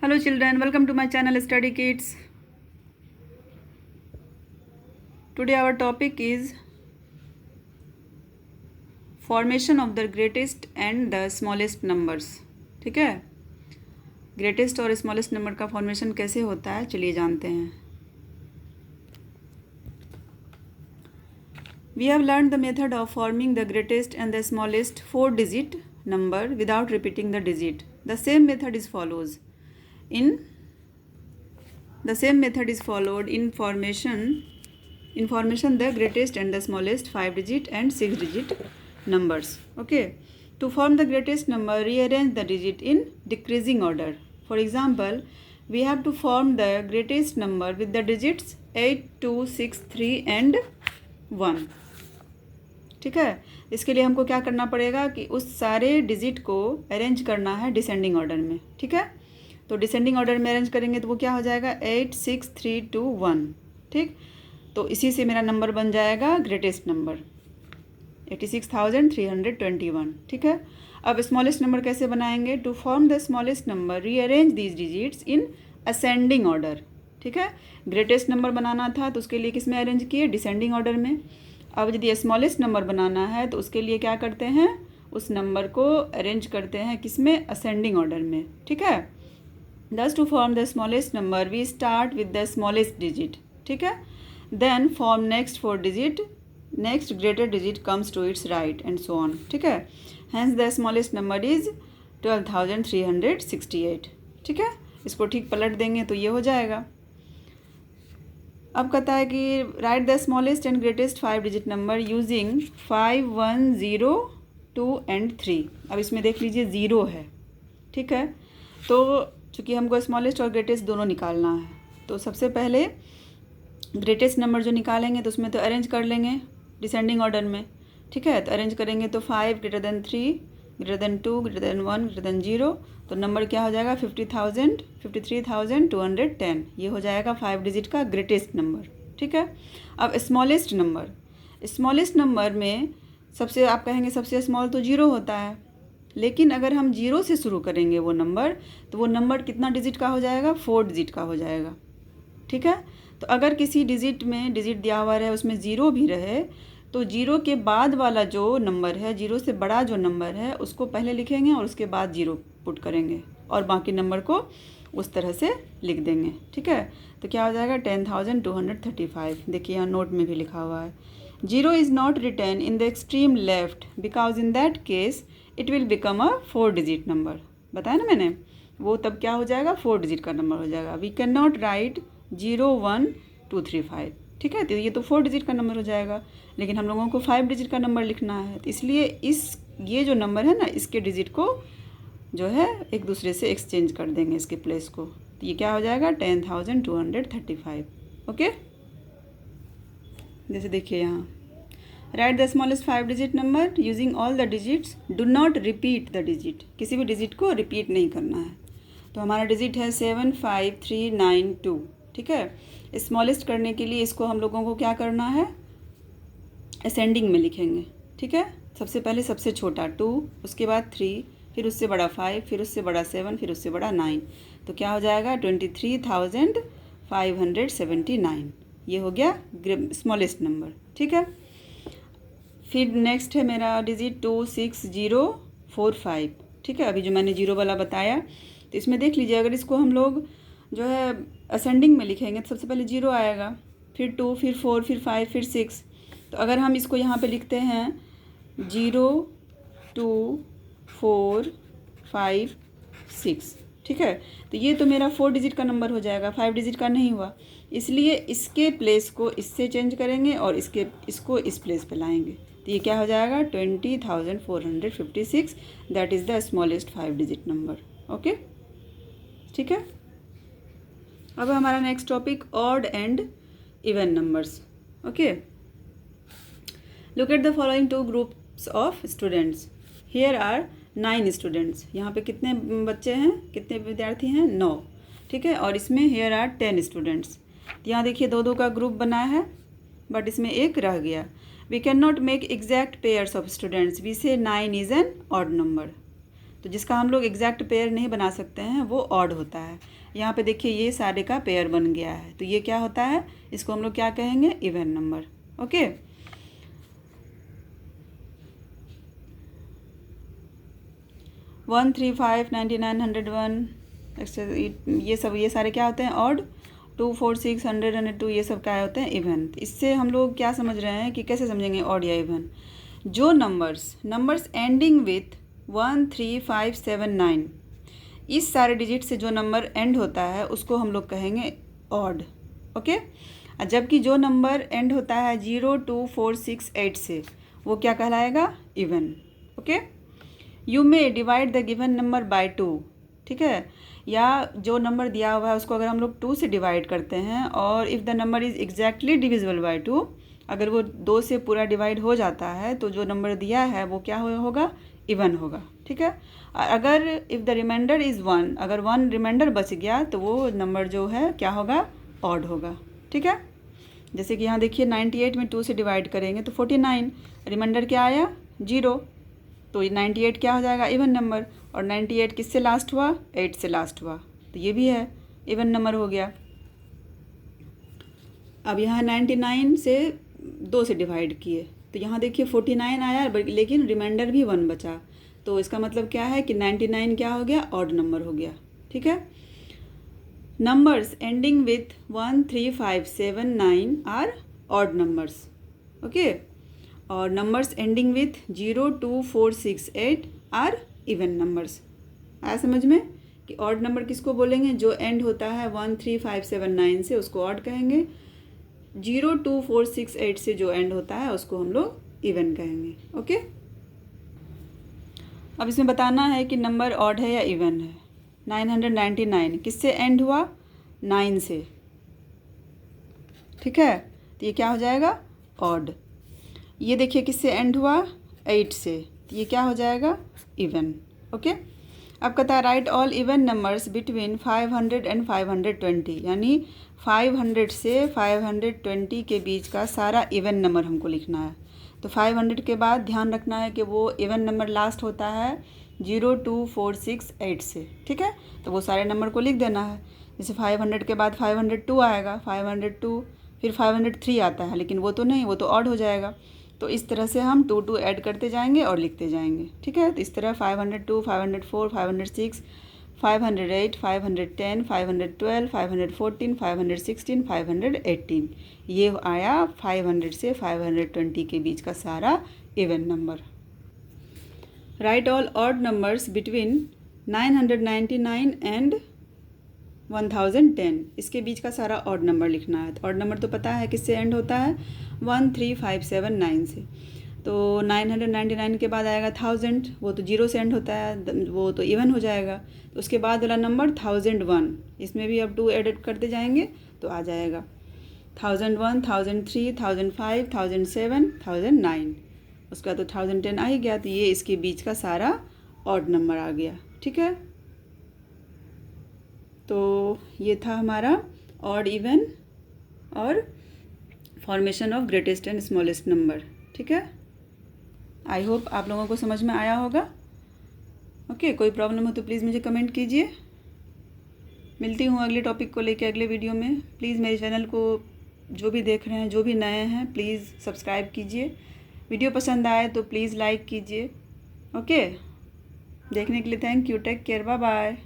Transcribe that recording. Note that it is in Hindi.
Hello children, welcome to my channel Study Kids. Today our topic is formation of the greatest and the smallest numbers. ठीक है, ग्रेटेस्ट और स्मॉलेस्ट नंबर का फॉर्मेशन कैसे होता है चलिए जानते हैं. We have learned the method of forming the greatest and the smallest 4-digit number without repeating the digit. The same method is followed in formation the greatest and the smallest 5-digit and 6-digit numbers. Okay, to form the greatest number, rearrange the digit in decreasing order. For example, we have to form the greatest number with the digits 8, 2, 6, 3 and 1. ठीक है, इसके लिए हमको क्या करना पड़ेगा कि उस सारे डिजिट को अरेंज करना है डिसेंडिंग ऑर्डर में. ठीक है, तो डिसेंडिंग ऑर्डर में अरेंज करेंगे तो वो क्या हो जाएगा 8, 6, 3, 2, 1. ठीक, तो इसी से मेरा नंबर बन जाएगा ग्रेटेस्ट नंबर 86,321. ठीक है, अब स्मॉलेस्ट नंबर कैसे बनाएंगे? To form the smallest number rearrange these digits in ascending order. ठीक है, ग्रेटेस्ट नंबर बनाना था तो उसके लिए किस में अरेंज किए? डिसेंडिंग ऑर्डर में. अब यदि स्मॉलेस्ट नंबर बनाना है तो उसके लिए क्या करते हैं? उस नंबर को अरेंज करते हैं किस में? असेंडिंग ऑर्डर में. ठीक है, thus to form the smallest number we start with the smallest digit. ठीक है, then form next 4 digit, next greater digit comes to its right and so on. ठीक है, hence the smallest number is 12,368. ठीक है, इसको ठीक पलट देंगे तो ये हो जाएगा. अब कहता है कि right the smallest and greatest 5-digit number using 5, 1, 0, 2 and 3. अब इसमें देख लीजिए 0 है. ठीक है, तो चूँकि हमको स्मॉलेस्ट और ग्रेटेस्ट दोनों निकालना है तो सबसे पहले ग्रेटेस्ट नंबर जो निकालेंगे तो उसमें तो अरेंज कर लेंगे डिसेंडिंग ऑर्डर में. ठीक है, तो अरेंज करेंगे तो 5 > 3 > 2 > 1 > 0, तो नंबर क्या हो जाएगा 53,210. ये हो जाएगा 5 डिजिट का ग्रेटेस्ट नंबर. ठीक है, अब स्मॉलेस्ट नंबर में सबसे आप कहेंगे सबसे स्मॉल तो 0 होता है, लेकिन अगर हम 0 से शुरू करेंगे वो नंबर तो वो नंबर कितना डिजिट का हो जाएगा? 4 डिजिट का हो जाएगा. ठीक है, तो अगर किसी डिजिट में डिजिट दिया हुआ रहे उसमें 0 भी रहे तो 0 के बाद वाला जो नंबर है, 0 से बड़ा जो नंबर है उसको पहले लिखेंगे और उसके बाद 0 पुट करेंगे और बाकी नंबर को उस तरह से लिख देंगे. ठीक है, तो क्या हो जाएगा 10,235. देखिए यहाँ नोट में भी लिखा हुआ है 0 is not written in the extreme left because in that case it will become a 4 digit number. बताया ना मैंने, वो तब क्या हो जाएगा? 4 डिजिट का नंबर हो जाएगा. We can not write 0, 1, 2, 3, 5. ठीक है, तो ये तो 4 डिजिट का नंबर हो जाएगा, लेकिन हम लोगों को 5 डिजिट का नंबर लिखना है. तो इसलिए ये जो नंबर है ना, इसके डिजिट को जो है एक दूसरे से एक्सचेंज कर देंगे इसके प्लेस को. तो ये क्या हो जाएगा 10,235. ओके, जैसे देखिए यहाँ right the smallest 5-digit number using all the digits. Do not repeat the digit. किसी भी डिजिट को रिपीट नहीं करना है. तो हमारा डिजिट है 75392. ठीक है, स्मॉलेस्ट करने के लिए इसको हम लोगों को क्या करना है? असेंडिंग में लिखेंगे. ठीक है, सबसे पहले सबसे छोटा 2, उसके बाद 3, फिर उससे बड़ा 5, फिर उससे बड़ा 7, फिर उससे बड़ा 9. तो क्या हो जाएगा 23,579. ये हो गया स्मॉलेस्ट नंबर. ठीक है, फिर नेक्स्ट है मेरा डिजिट 26045. ठीक है, अभी जो मैंने 0 वाला बताया तो इसमें देख लीजिए अगर इसको हम लोग जो है असेंडिंग में लिखेंगे तो सबसे पहले 0 आएगा, फिर 2, फिर 4, फिर 5, फिर 6. तो अगर हम इसको यहाँ पे लिखते हैं 0, 2, 4, 5, 6. ठीक है, तो ये तो मेरा 4 डिजिट का नंबर हो जाएगा, 5 डिजिट का नहीं हुआ. इसलिए इसके प्लेस को इससे चेंज करेंगे और इसको इस प्लेस पे लाएंगे. तो ये क्या हो जाएगा 20,456. That is the smallest 5 digit number. Okay, ठीक है. अब हमारा next topic odd and even numbers. Okay, look at the following 2 groups of students. Here are 9 students. यहाँ पे कितने बच्चे हैं, कितने विद्यार्थी हैं? 9. ठीक है, और इसमें हियर आर 10 स्टूडेंट्स. यहाँ देखिए 2-2 का ग्रुप बना है बट इसमें एक रह गया. We can not make exact pairs of students. We say 9 is an odd number. तो जिसका हम लोग एग्जैक्ट पेयर नहीं बना सकते हैं वो ऑड होता है। यहाँ पे देखिए ये सारे का पेयर बन गया है, तो ये क्या होता है, इसको हम लोग क्या कहेंगे, इवन नंबर। ओके, 1, 3, 5, 99, 101, ये सारे क्या होते हैं, ऑड। 2, 4, 6, 100, 102 ये सब क्या होते हैं, इवन। इससे हम लोग क्या समझ रहे हैं कि कैसे समझेंगे ऑड या इवन। जो नंबर्स एंडिंग विथ 1, 3, 5, 7, 9, इस सारे डिजिट से जो नंबर एंड होता है उसको हम लोग कहेंगे ऑड। ओके, जबकि जो नंबर एंड होता है 0, 2, 4, 6, 8 से, वो क्या कहलाएगा, even. Okay, you may divide the given number by 2, ठीक है, या जो नंबर दिया हुआ है उसको अगर हम लोग 2 से डिवाइड करते हैं और if the number is exactly divisible by 2, अगर वो 2 से पूरा डिवाइड हो जाता है तो जो नंबर दिया है वो क्या होगा, इवन होगा। ठीक है, अगर इफ़ द रिमाइंडर इज़ 1, अगर 1 रिमाइंडर बच गया तो वो नंबर जो है क्या होगा, ऑड होगा। ठीक है, जैसे कि यहाँ देखिए 98 में 2 से डिवाइड करेंगे तो 49, रिमाइंडर क्या आया, 0, तो 98 क्या हो जाएगा, इवन नंबर। और 98 किससे लास्ट हुआ, 8 से लास्ट हुआ, तो ये भी है इवन नंबर हो गया। अब यहाँ 99 से 2 से डिवाइड किए तो यहाँ देखिए 49 आया, लेकिन रिमाइंडर भी 1 बचा, तो इसका मतलब क्या है कि 99 क्या हो गया, ऑड नंबर हो गया। ठीक है, numbers ending with 1, 3, 5, 7, 9 are odd numbers. Okay, और numbers ending with 0, 2, 4, 6, 8 are even numbers. आया समझ में कि ऑड नंबर किसको बोलेंगे, जो एंड होता है 1, 3, 5, 7, 9 से उसको ऑड कहेंगे, 0, 2, 4, 6, 8 से जो एंड होता है उसको हम लोग इवन कहेंगे। ओके, अब इसमें बताना है कि नंबर ऑड है या इवन है। 999 किससे एंड हुआ, 9 से। ठीक है, तो ये क्या हो जाएगा, ऑड। ये देखिए किससे एंड हुआ, 8 से, तो ये क्या हो जाएगा, इवन। ओके, अब कहता है right all even numbers between 500 and 520, यानी 500 से 520 के बीच का सारा इवन नंबर हमको लिखना है। तो 500 के बाद ध्यान रखना है कि वो इवन नंबर लास्ट होता है 0, 2, 4, 6, 8 से। ठीक है, तो वो सारे नंबर को लिख देना है। जैसे 500 के बाद 502 आएगा, 502, फिर 503 आता है, लेकिन वो तो नहीं, वो तो ऑड हो जाएगा। तो इस तरह से हम 2 2 ऐड करते जाएंगे और लिखते जाएंगे। ठीक है, तो इस तरह 502, 504, 506, 508, 510, 512, 514, 516, 518, ये आया 500 से 520 के बीच का सारा even number. Right all odd numbers between 999 and 1010, इसके बीच का सारा ऑड नंबर लिखना है। तो ऑड नंबर तो पता है किससे एंड होता है, 1, 3, 5, 7, 9 से। तो 999 के बाद आएगा 1000, वो तो 0 से एंड होता है, वो तो इवन हो जाएगा। तो उसके बाद वाला नंबर 1001, इसमें भी अब 2 एड करते जाएंगे तो आ जाएगा 1001, 1003, 1005, 1007, 1009, उसका तो 1010 आ ही गया। तो ये इसके बीच का सारा ऑड नंबर आ गया। ठीक है, तो ये था हमारा ऑड, इवन और formation of greatest and smallest number. ठीक है, आई होप आप लोगों को समझ में आया होगा। ओके, कोई प्रॉब्लम हो तो प्लीज़ मुझे कमेंट कीजिए। मिलती हूँ अगले टॉपिक को लेके अगले वीडियो में। प्लीज़ मेरे चैनल को जो भी देख रहे हैं, जो भी नए हैं, प्लीज़ सब्सक्राइब कीजिए। वीडियो पसंद आए तो प्लीज़ लाइक कीजिए। ओके, देखने के लिए thank you, take care, bye bye.